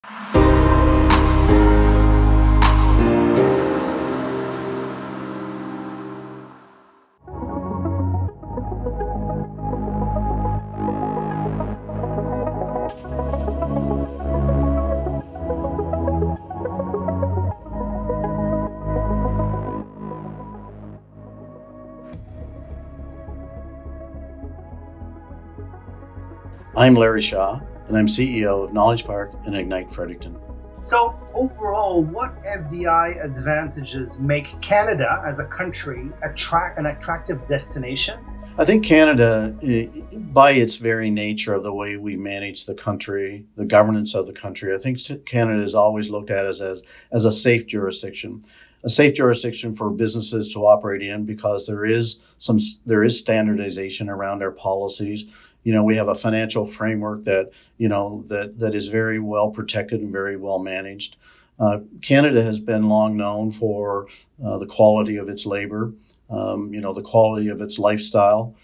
I'm Larry Shaw, and I'm CEO of Knowledge Park and Ignite Fredericton. So overall, what FDI advantages make Canada as a country an attractive destination? I think Canada, by its very nature of the way we manage the country, the governance of the country, I think Canada is always looked at as a safe jurisdiction. A safe jurisdiction for businesses to operate in because there is standardization around our policies. We have a financial framework that is very well protected and very well managed. Canada has been long known for the quality of its labor, the quality of its lifestyle.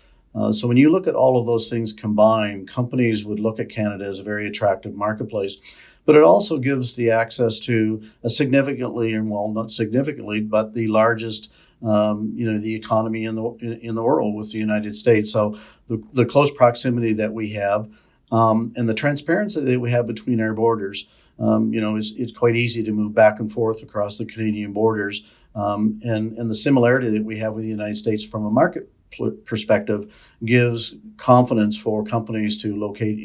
So when you look at all of those things combined, companies would look at Canada as a very attractive marketplace. But it also gives the access to a significantly, and well, not significantly, but the largest, the economy in the world with the United States. So the close proximity that we have, and the transparency that we have between our borders, it's quite easy to move back and forth across the Canadian borders, and the similarity that we have with the United States from a market perspective gives confidence for companies to locate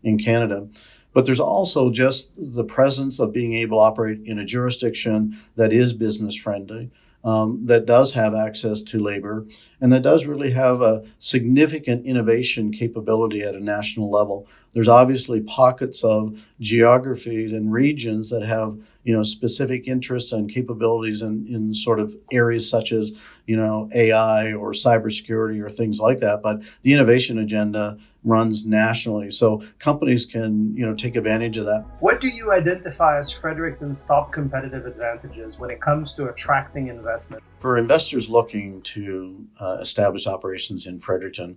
in Canada. But there's also just the presence of being able to operate in a jurisdiction that is business friendly, that does have access to labor, and that does really have a significant innovation capability at a national level. There's obviously pockets of geographies and regions that have specific interests and capabilities in sort of areas such as AI or cybersecurity or things like that. But the innovation agenda runs nationally, so companies can take advantage of that. What do you identify as Fredericton's top competitive advantages when it comes to attracting investment? For investors looking to establish operations in Fredericton,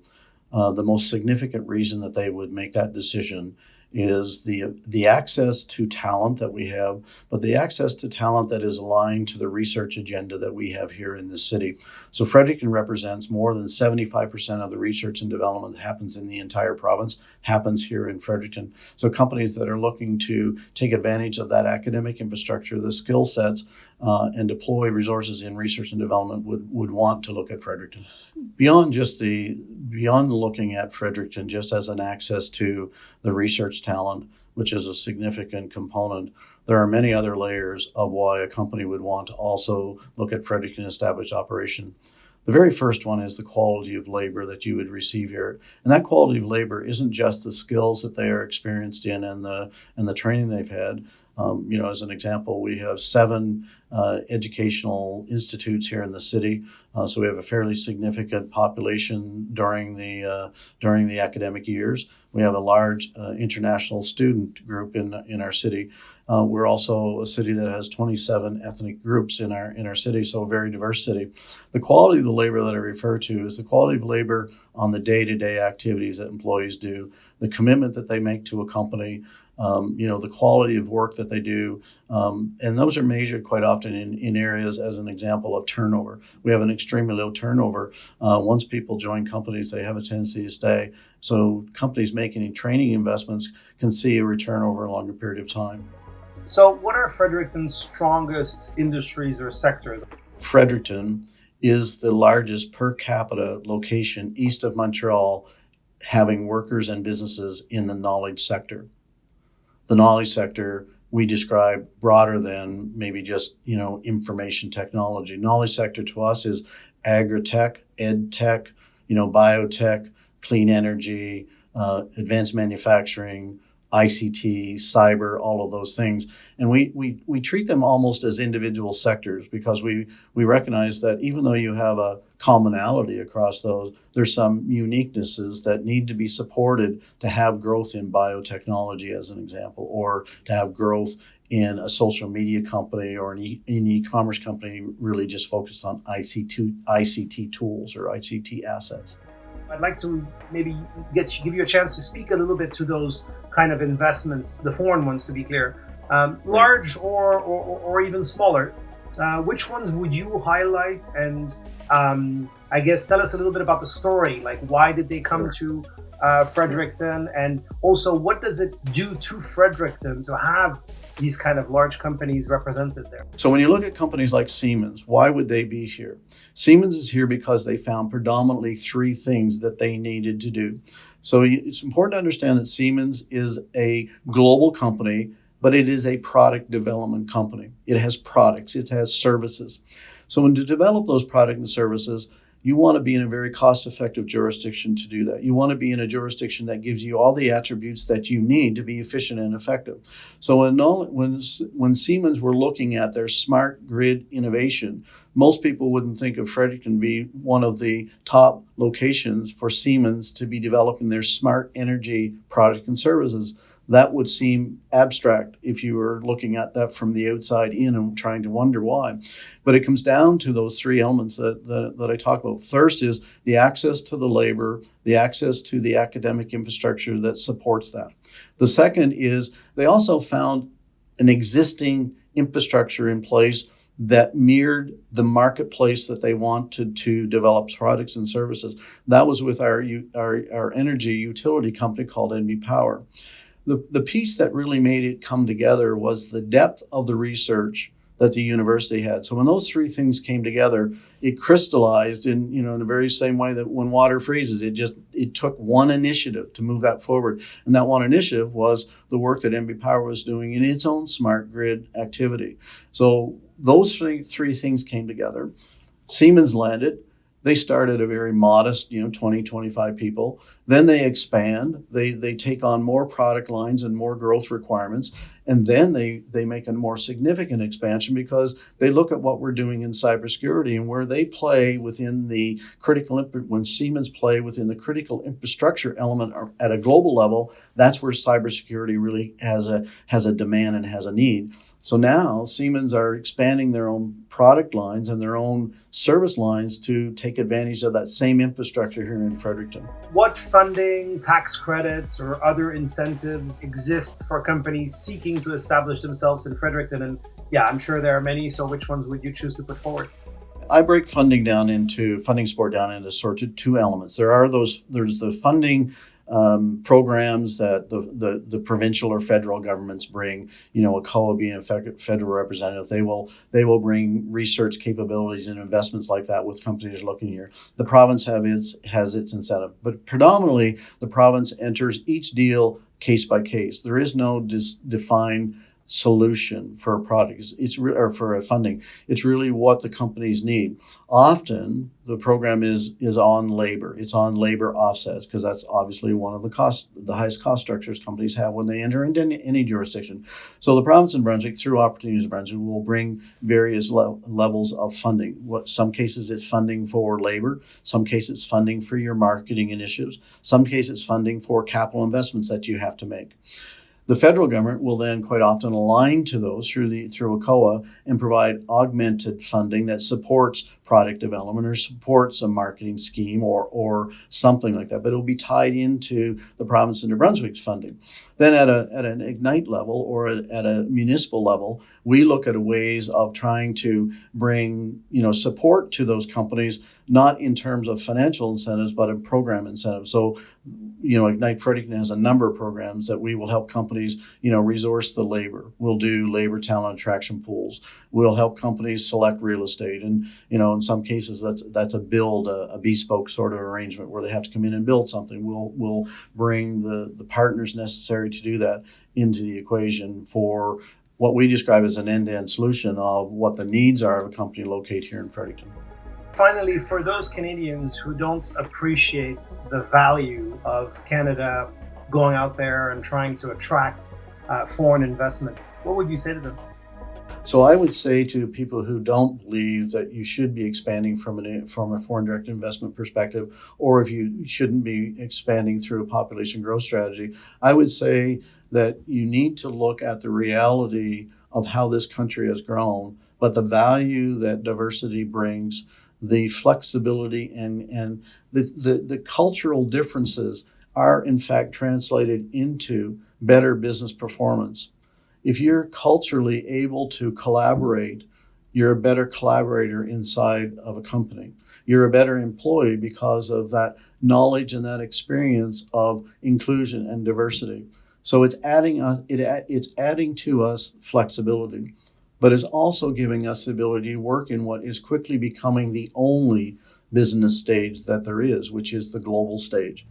the most significant reason that they would make that decision is the access to talent that we have, but the access to talent that is aligned to the research agenda that we have here in the city. So Fredericton represents more than 75% of the research and development that happens in the entire province happens here in Fredericton. So companies that are looking to take advantage of that academic infrastructure, the skill sets, and deploy resources in research and development would want to look at Fredericton. Beyond looking at Fredericton just as an access to the research talent, which is a significant component, there are many other layers of why a company would want to also look at Fredericton and establish operation. The very first one is the quality of labor that you would receive here. And that quality of labor isn't just the skills that they are experienced in and the training they've had. As an example, we have 7 educational institutes here in the city, so we have a fairly significant population during the academic years. We have a large international student group in our city. We're also a city that has 27 ethnic groups in our city, so a very diverse city. The quality of the labor that I refer to is the quality of labor on the day-to-day activities that employees do, the commitment that they make to a company, the quality of work that they do, and those are measured quite often in areas, as an example, of turnover. We have an extremely low turnover. Once people join companies, they have a tendency to stay. So companies making training investments can see a return over a longer period of time. So what are Fredericton's strongest industries or sectors? Fredericton is the largest per capita location east of Montreal, having workers and businesses in the knowledge sector. The knowledge sector we describe broader than maybe just information technology. Knowledge sector to us is agri-tech, ed tech, biotech, clean energy, advanced manufacturing, ICT, cyber, all of those things. And we treat them almost as individual sectors because we recognize that even though you have a commonality across those, there's some uniquenesses that need to be supported to have growth in biotechnology, as an example, or to have growth in a social media company or an e-commerce company really just focused on ICT tools or ICT assets. I'd like to maybe give you a chance to speak a little bit to those kind of investments, the foreign ones to be clear. large or even smaller. Which ones would you highlight? And I guess tell us a little bit about the story. Like, why did they come to Fredericton? And also, what does it do to Fredericton to have these kind of large companies represented there? So when you look at companies like Siemens, why would they be here? Siemens is here because they found predominantly three things that they needed to do. So it's important to understand that Siemens is a global company, but it is a product development company. It has products, it has services. So when to develop those products and services, you want to be in a very cost-effective jurisdiction to do that. You want to be in a jurisdiction that gives you all the attributes that you need to be efficient and effective. So when Siemens were looking at their smart grid innovation, most people wouldn't think of Fredericton be one of the top locations for Siemens to be developing their smart energy product and services. That would seem abstract if you were looking at that from the outside in and trying to wonder why. But it comes down to those three elements that I talk about. First is the access to the labor, the access to the academic infrastructure that supports that. The second is they also found an existing infrastructure in place that mirrored the marketplace that they wanted to develop products and services. That was with our energy utility company called NB Power. The piece that really made it come together was the depth of the research that the university had. So when those three things came together, it crystallized in the very same way that when water freezes, it took one initiative to move that forward. And that one initiative was the work that NB Power was doing in its own smart grid activity. So those three things came together. Siemens landed. They start at a very modest, 20, 25 people. Then they expand. They take on more product lines and more growth requirements. And then they make a more significant expansion because they look at what we're doing in cybersecurity and where they play within the when Siemens play within the critical infrastructure element at a global level, that's where cybersecurity really has a demand and has a need. So now Siemens are expanding their own product lines and their own service lines to take advantage of that same infrastructure here in Fredericton. What funding, tax credits, or other incentives exist for companies seeking to establish themselves in Fredericton? And yeah, I'm sure there are many. So which ones would you choose to put forward? I break funding support down into sort of two elements. There's the funding programs that the provincial or federal governments bring. ACOA being a federal representative, they will bring research capabilities and investments like that with companies looking here. The province has its incentive, but predominantly the province enters each deal case by case. There is no defined solution for a product. Or for a funding. It's really what the companies need. Often the program is on labor. It's on labor offsets because that's obviously one of the highest cost structures companies have when they enter into any jurisdiction. So the province of Brunswick, through Opportunities Brunswick, will bring various levels of funding. Some cases it's funding for labor. Some cases funding for your marketing initiatives. Some cases funding for capital investments that you have to make. The federal government will then quite often align to those through ACOA and provide augmented funding that supports product development or supports a marketing scheme or something like that. But it will be tied into the province of New Brunswick's funding. Then at an Ignite level or at a municipal level, we look at ways of trying to bring support to those companies, not in terms of financial incentives, but in program incentives. So Ignite Fredericton has a number of programs that we will help companies, resource the labor. We'll do labor talent attraction pools. We'll help companies select real estate. And, in some cases, that's a bespoke sort of arrangement where they have to come in and build something. We'll bring the partners necessary to do that into the equation for what we describe as an end-to-end solution of what the needs are of a company located here in Fredericton. Finally, for those Canadians who don't appreciate the value of Canada going out there and trying to attract foreign investment, what would you say to them? So I would say to people who don't believe that you should be expanding from a foreign direct investment perspective, or if you shouldn't be expanding through a population growth strategy, I would say that you need to look at the reality of how this country has grown, but the value that diversity brings, the flexibility and the cultural differences are in fact translated into better business performance. if you're culturally able to collaborate, you're a better collaborator inside of a company. You're a better employee because of that knowledge and that experience of inclusion and diversity. So it's adding to us flexibility, but it's also giving us the ability to work in what is quickly becoming the only business stage that there is, which is the global stage.